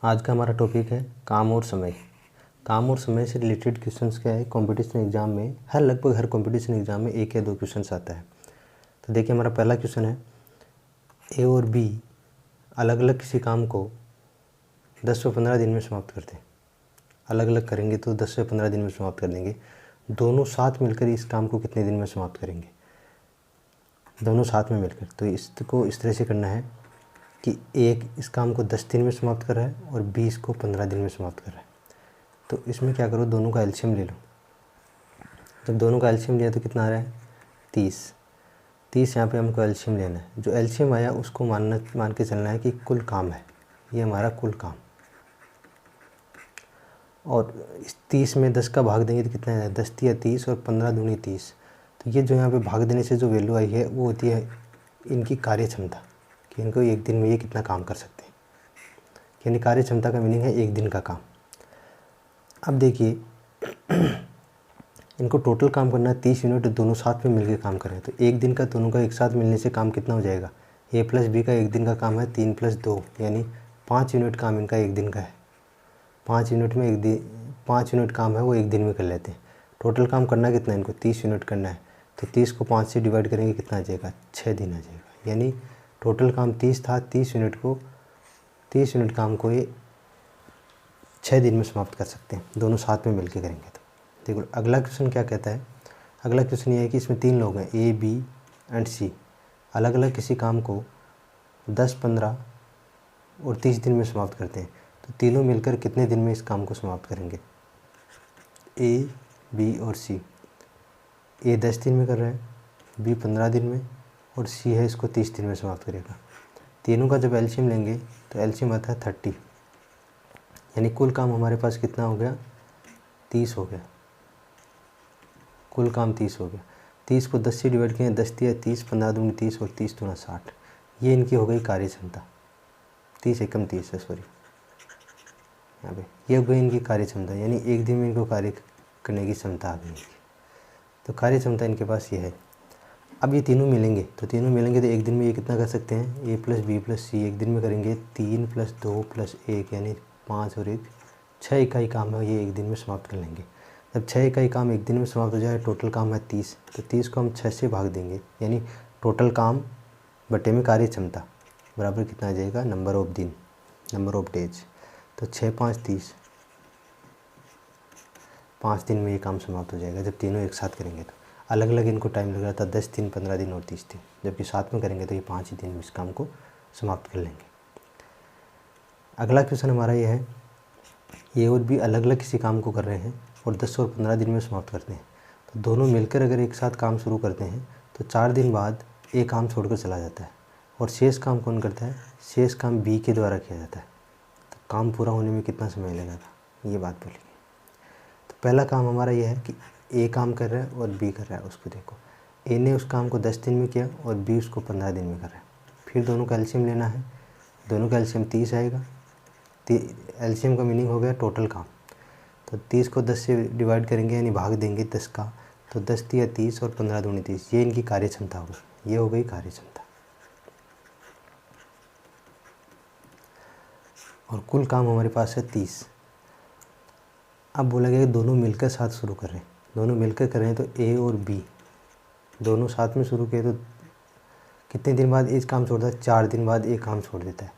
आज का हमारा टॉपिक है काम और समय। काम और समय से रिलेटेड क्वेश्चंस क्या है, कंपटीशन एग्ज़ाम में लगभग हर कंपटीशन एग्ज़ाम में एक या दो क्वेश्चंस आता है। तो देखिए हमारा पहला क्वेश्चन है, ए और बी अलग अलग किसी काम को 10 से 15 दिन में समाप्त करते हैं। अलग अलग करेंगे तो 10 से 15 दिन में समाप्त कर देंगे। दोनों साथ मिलकर इस काम को कितने दिन में समाप्त करेंगे? दोनों साथ में मिलकर। तो इसको इस तरह से करना है कि एक इस काम को 10 दिन में समाप्त कर रहा है और 20 को 15 दिन में समाप्त कर रहा है। तो इसमें क्या करो, दोनों का एलसीएम ले लो। जब दोनों का एलसीएम लिया तो कितना आ रहा है? 30 यहाँ पे हमको एलसीएम लेना है। जो एलसीएम आया उसको मान के चलना है कि कुल काम है, ये हमारा कुल काम। और इस 30 में 10 का भाग देंगे तो कितना है? 10 या 30 और 15 दूनी 30। तो ये जो यहाँ पे भाग देने से जो वैल्यू आई है वो होती है इनकी कार्य क्षमता, कि इनको एक दिन में ये कितना काम कर सकते हैं। यानी कार्य क्षमता का मीनिंग है एक दिन का काम। अब देखिए इनको टोटल काम करना है 30 यूनिट, दोनों साथ में मिलकर काम करें। तो एक दिन का दोनों का एक साथ मिलने से काम कितना हो जाएगा? ए प्लस बी का एक दिन का काम है 3 + 2 यानी 5 यूनिट काम इनका एक दिन का है। 5 यूनिट में 5 यूनिट काम है वो एक दिन में कर लेते हैं। टोटल काम करना कितना है? इनको 30 यूनिट करना है। तो 30 को 5 से डिवाइड करेंगे, कितना आ जाएगा? 6 दिन आ जाएगा। यानी टोटल काम 30 था, 30 यूनिट काम को ये 6 दिन में समाप्त कर सकते हैं, दोनों साथ में मिलकर करेंगे तो। देखो अगला क्वेश्चन क्या कहता है। अगला क्वेश्चन ये है कि इसमें 3 लोग हैं, ए, बी एंड सी। अलग अलग किसी काम को 10, 15 और 30 दिन में समाप्त करते हैं। तो तीनों मिलकर कितने दिन में इस काम को समाप्त करेंगे? ए, बी और सी। ए 10 दिन में कर रहा है, बी 15 दिन में और सी है इसको 30 दिन में समाप्त करेगा। तीनों का जब एलसीएम लेंगे तो एलसीएम आता है 30। यानी कुल काम हमारे पास कितना हो गया? 30 हो गया। कुल काम 30 हो गया। 30 को 10 से डिवाइड किया, 10 या 30, 15 दूनी 30 और 30 दूना 60। ये इनकी हो गई कार्य क्षमता। 30 एकम 30 है, सॉरी, यहाँ पे ये हो गई इनकी कार्य क्षमता। यानी एक दिन में इनको कार्य करने की क्षमता आ गई इनकी। तो कार्य क्षमता इनके पास ये है। अब ये तीनों मिलेंगे तो एक दिन में ये कितना कर सकते हैं? ए प्लस बी प्लस सी एक दिन में करेंगे 3 + 2 + 1 यानी 5 और 1 6 इकाई काम है, ये एक दिन में समाप्त कर लेंगे। जब 6 इकाई काम एक दिन में समाप्त हो जाए, टोटल काम है 30, तो 30 को हम 6 से भाग देंगे। यानी टोटल काम बटे में कार्य क्षमता बराबर कितना आ जाएगा? नंबर ऑफ दिन, नंबर ऑफ डेज। तो 6 × 5 = 30, 5 दिन में ये काम समाप्त हो जाएगा जब तीनों एक साथ करेंगे। तो अलग अलग इनको टाइम लग रहा था 10 दिन, 15 दिन और 30 दिन, जबकि साथ में करेंगे तो ये 5 ही दिन में इस काम को समाप्त कर लेंगे। अगला क्वेश्चन हमारा ये है, ये और भी अलग अलग किसी काम को कर रहे हैं और 10 और 15 दिन में समाप्त करते हैं। तो दोनों मिलकर अगर एक साथ काम शुरू करते हैं तो 4 दिन बाद ए काम छोड़कर चला जाता है और शेष काम कौन करता है? शेष काम बी के द्वारा किया जाता है। तो काम पूरा होने में कितना समय लगेगा, ये बात बोलेंगे। तो पहला काम हमारा यह है कि ए काम कर रहा है और बी कर रहा है। उसको देखो, ए ने उस काम को 10 दिन में किया और बी उसको 15 दिन में कर रहा है। फिर दोनों का एलसीएम लेना है। दोनों का एलसीएम 30 आएगा। एलसीएम का मीनिंग हो गया टोटल काम। तो 30 को 10 से डिवाइड करेंगे यानी भाग देंगे 10 का। तो 10 या 30 और 15 दूनी 30, ये इनकी कार्य क्षमता होगी। ये हो गई कार्य क्षमता। और कुल काम हमारे पास है 30। अब बोला गया कि दोनों मिलकर साथ शुरू कर रहे हैं। दोनों मिलकर कर रहे हैं तो ए और बी दोनों साथ में शुरू किए तो कितने दिन बाद एक काम छोड़ता है? 4 दिन बाद एक काम छोड़ देता है।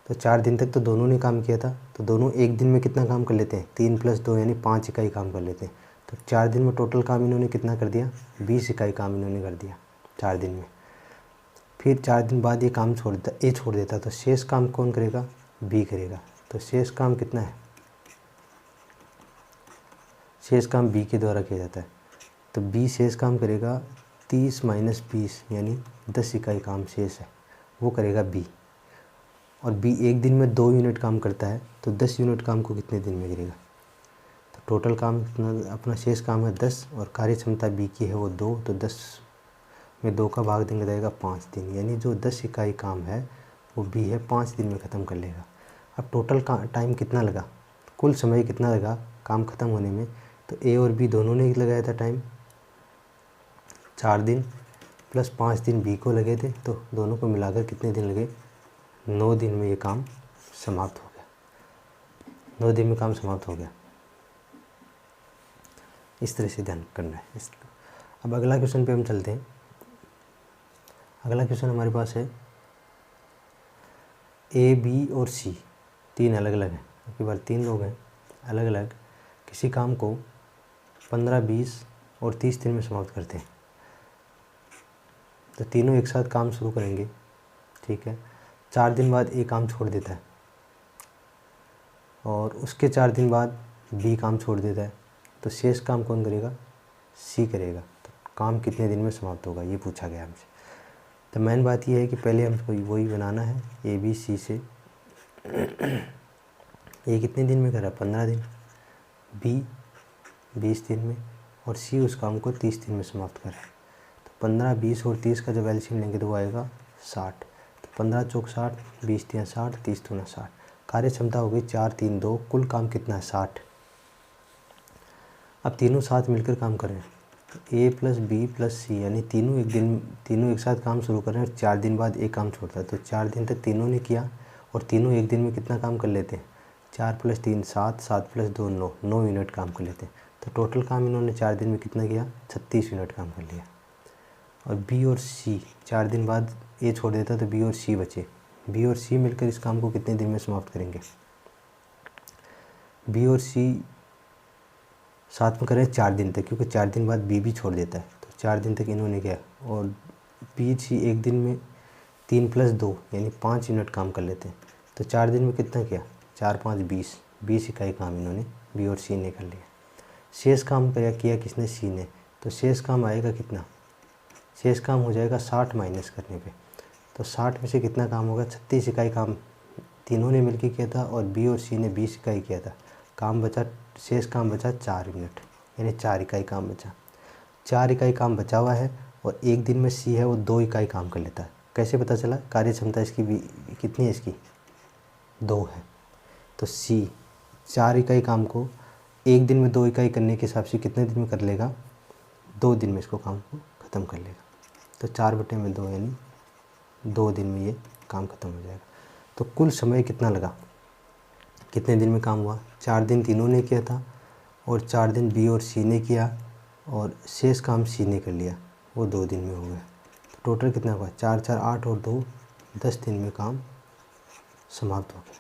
तो 4 दिन तक तो दोनों ने काम किया था, तो दोनों एक दिन में कितना काम कर लेते हैं? 3 + 2 यानी 5 इकाई काम कर लेते हैं। तो 4 दिन में टोटल काम इन्होंने कितना कर दिया? 20 इकाई काम इन्होंने कर दिया 4 दिन में। फिर 4 दिन बाद ये काम छोड़ देता, तो शेष काम कौन करेगा? बी करेगा। तो शेष काम कितना है? शेष काम बी के द्वारा किया जाता है। तो बी शेष काम करेगा 30 - 20 यानी 10 इकाई काम शेष है, वो करेगा बी। और बी एक दिन में 2 यूनिट काम करता है, तो 10 यूनिट काम को कितने दिन में करेगा? तो टोटल काम कितना? अपना शेष काम है 10 और कार्य क्षमता बी की है वो 2, तो 10 में 2 का भाग देंगे जाएगा 5 दिन। यानी जो 10 इकाई काम है वो बी है 5 दिन में ख़त्म कर लेगा। अब टोटल टाइम कितना लगा, कुल समय कितना लगा काम ख़त्म होने में? तो ए और बी दोनों ने लगाया था टाइम 4 दिन + 5 दिन बी को लगे थे, तो दोनों को मिलाकर कितने दिन लगे? 9 दिन में ये काम समाप्त हो गया। 9 दिन में काम समाप्त हो गया। इस तरह से ध्यान करना है। अब अगला क्वेश्चन पे हम चलते हैं। अगला क्वेश्चन हमारे पास है ए, बी और सी तीन अलग अलग हैं। आपके बार 3 लोग हैं अलग अलग, किसी काम को 15, 20 और 30 दिन में समाप्त करते हैं। तो तीनों एक साथ काम शुरू करेंगे, ठीक है। 4 दिन बाद ए काम छोड़ देता है और उसके 4 दिन बाद बी काम छोड़ देता है। तो शेष काम कौन करेगा? सी करेगा। तो काम कितने दिन में समाप्त होगा, ये पूछा गया हमसे। तो मेन बात ये है कि पहले हमको वही बनाना है ए बी सी से। ए कितने दिन में कर रहा है? 15 दिन, बी 20 दिन में और सी उस काम को 30 दिन में समाप्त कर रहा है। तो 15, 20 और 30 का जब एलसीएम लेंगे तो वो आएगा 60। तो 15 चौक 60, 20 तिया 60, 30 दूना 60। कार्य क्षमता हो गई 4, 3, 2। कुल काम कितना है? 60। अब तीनों साथ मिलकर काम कर रहे हैं। ए प्लस बी प्लस सी यानी तीनों एक साथ काम शुरू कर रहे हैं और 4 दिन बाद एक काम छोड़ता है। तो 4 दिन तक तीनों ने किया और तीनों एक दिन में कितना काम कर लेते हैं? 4 + 3 7, 7 + 2 9, 9 यूनिट काम कर लेते हैं। तो टोटल काम इन्होंने 4 दिन में कितना किया? 36 यूनिट काम कर लिया। और बी और सी 4 दिन बाद ए छोड़ देता तो बी और सी बचे। बी और सी मिलकर इस काम को कितने दिन में समाप्त करेंगे? बी और सी साथ में करें 4 दिन तक, क्योंकि 4 दिन बाद बी भी छोड़ देता है। तो 4 दिन तक इन्होंने किया और बी सी एक दिन में 3 + 2 यानी 5 यूनिट काम कर लेते हैं। तो 4 दिन में कितना किया? 4, 5 20, 20 इकाई काम इन्होंने बी और सी ने कर लिया। शेष काम किया किसने? सी ने। तो शेष काम आएगा कितना? शेष काम हो जाएगा 60 माइनस करने पे। तो 60 में से कितना काम होगा? 36 इकाई काम तीनों ने मिलकर किया था और बी और सी ने 20 इकाई किया था। काम बचा, शेष काम बचा 4 यूनिट यानी 4 इकाई काम बचा। 4 इकाई काम बचा हुआ है और एक दिन में सी है वो 2 इकाई काम कर लेता है। कैसे पता चला? कार्य क्षमता इसकी भी कितनी है? इसकी 2 है। तो सी 4 इकाई काम को एक दिन में 2 इकाई करने के हिसाब से कितने दिन में कर लेगा? 2 दिन में इसको काम को ख़त्म कर लेगा। तो 4/2 यानी 2 दिन में ये काम ख़त्म हो जाएगा। तो कुल समय कितना लगा? कितने दिन में काम हुआ? 4 दिन तीनों ने किया था और 4 दिन बी और सी ने किया और शेष काम सी ने कर लिया, वो 2 दिन में हो गया। तो टोटल कितना हुआ? 4, 4 8 और 2 10 दिन में काम समाप्त हो गया।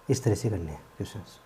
इस तरह से करने हैं क्वेश्चंस।